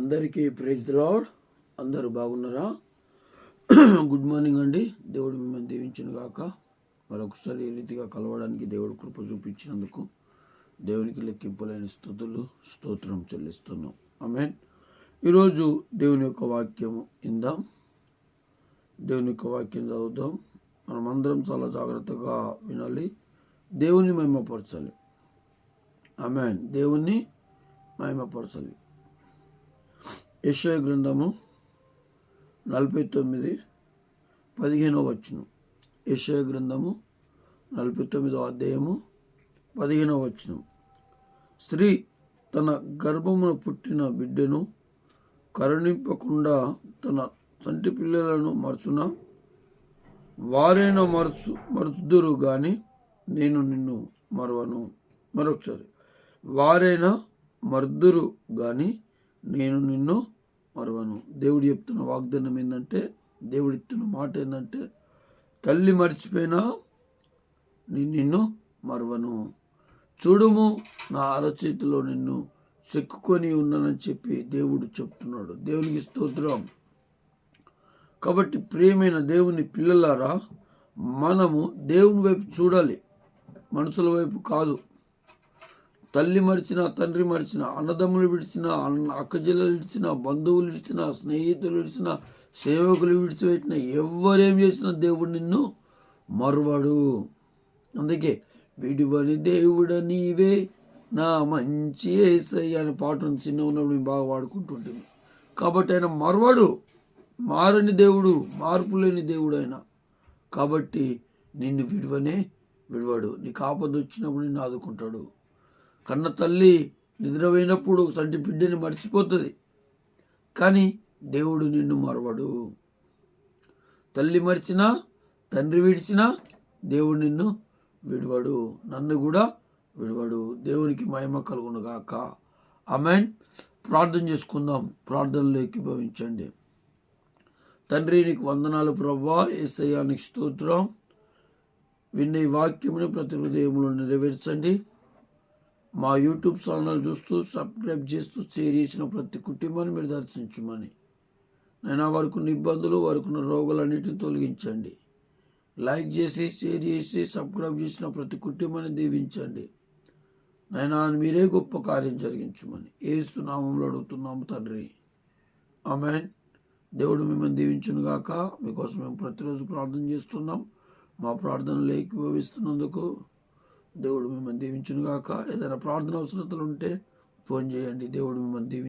అందరికీ praise the lord. అందరూ బాగున్నారా? గుడ్ మార్నింగ్ అండి. దేవుడు మిమ్మల్ని దీవించును గాక. మరొకసారి ఈ రీతిగా కలవడానికి దేవుడు కృప చూపించినందుకు దేవునికి లెక్కింపులైన స్తుతులు స్తోత్రం చెల్లిస్తున్నాం. ఆమేన్. ఈరోజు దేవుని యొక్క వాక్యం ఇందాం. దేవుని యొక్క వాక్యం చదువుదాం. మనమందరం చాలా జాగ్రత్తగా వినాలి. దేవుని మహిమపరచాలి. ఆమేన్. దేవుణ్ణి మహిమపరచాలి. యెషయా గ్రంథము 49:15 యెషయా గ్రంథము 49 అధ్యాయము 15 స్త్రీ తన గర్భమున పుట్టిన బిడ్డను కరుణింపకుండా తన చంటి పిల్లలను మరచునా? వారైనా మరుదురు గాని నేను నిన్ను మరువను. మరొకసారి, వారైనా మరుదురు గాని నేను నిన్ను మరువను. దేవుడు చెప్తున్న వాగ్దానం ఏంటంటే, దేవుడు ఇస్తున్న మాట ఏంటంటే, తల్లి మర్చిపోయినా నేను నిన్ను మరువను. చూడుము, నా అరచేతిలో నిన్ను చెక్కుకొని ఉన్నానని చెప్పి దేవుడు చెప్తున్నాడు. దేవునికి స్తోత్రం. కాబట్టి ప్రియమైన దేవుని పిల్లలారా, మనము దేవుని వైపు చూడాలి, మనుషుల వైపు కాదు. తల్లి మరిచిన, తండ్రి మరిచిన, అన్నదమ్ములు విడిచిన, అక్కచెల్లెలు విడిచిన, బంధువులు విడిచిన, స్నేహితులు విడిచిన, సేవకులు విడిచిపెట్టిన, ఎవరేం చేసినా దేవుడు నిన్ను మరువడు. అందుకే విడివని దేవుడ నీవే నా మంచి యేసయ్య అనే పాటను చిన్న ఉన్నప్పుడు మేము బాగా వాడుకుంటుంటాము. కాబట్టి ఆయన మరువడు, మారని దేవుడు, మార్పు లేని దేవుడు ఆయన. కాబట్టి నిన్ను విడవడు. నీకు ఆపద వచ్చినప్పుడు నిన్ను ఆదుకుంటాడు. కన్న తల్లి నిద్రపోయినప్పుడు తండ్రి బిడ్డని మర్చిపోతుంది, కానీ దేవుడు నిన్ను మరవడు. తల్లి మరిచినా, తండ్రి విడిచినా దేవుడు నిన్ను విడవడు, నన్ను కూడా విడవడు. దేవునికి మహిమ కలుగును గాక. ఆమేన్. ప్రార్థన చేసుకుందాం. ప్రార్థనలో ఏకీభవించండి. తండ్రి, నీకు వందనాలు ప్రభువా. యేసయ్యా నీకు స్తోత్రం. విన్న ఈ వాక్యమును ప్రతి హృదయంలో నెరవేర్చండి. మా యూట్యూబ్ ఛానల్ చూస్తూ సబ్స్క్రైబ్ చేస్తూ షేర్ చేసిన ప్రతి కుటుంబాన్ని మీరు దర్శించమని, నేను వారికున్న ఇబ్బందులు, వారికున్న రోగాలన్నిటిని తొలగించండి. లైక్ చేసి, షేర్ చేసి, సబ్స్క్రైబ్ చేసిన ప్రతి కుటుంబాన్ని దీవించండి. నైనా మీరే గొప్ప కార్యం జరిగించమని యేసు నామములో అడుగుతున్నాము తండ్రి. ఆమేన్. దేవుడు మిమ్మల్ని దీవించును గాక. మీకోసం మేము ప్రతిరోజు ప్రార్థన చేస్తున్నాం. మా ప్రార్థనలు ఏకీభవిస్తున్నందుకు దేవుడు మిమ్మల్ని దీవించును గాక. ఏదైనా ప్రార్థన అవసరతలు ఉంటే ఫోన్ చేయండి. దేవుడు మిమ్మల్ని దీవించును.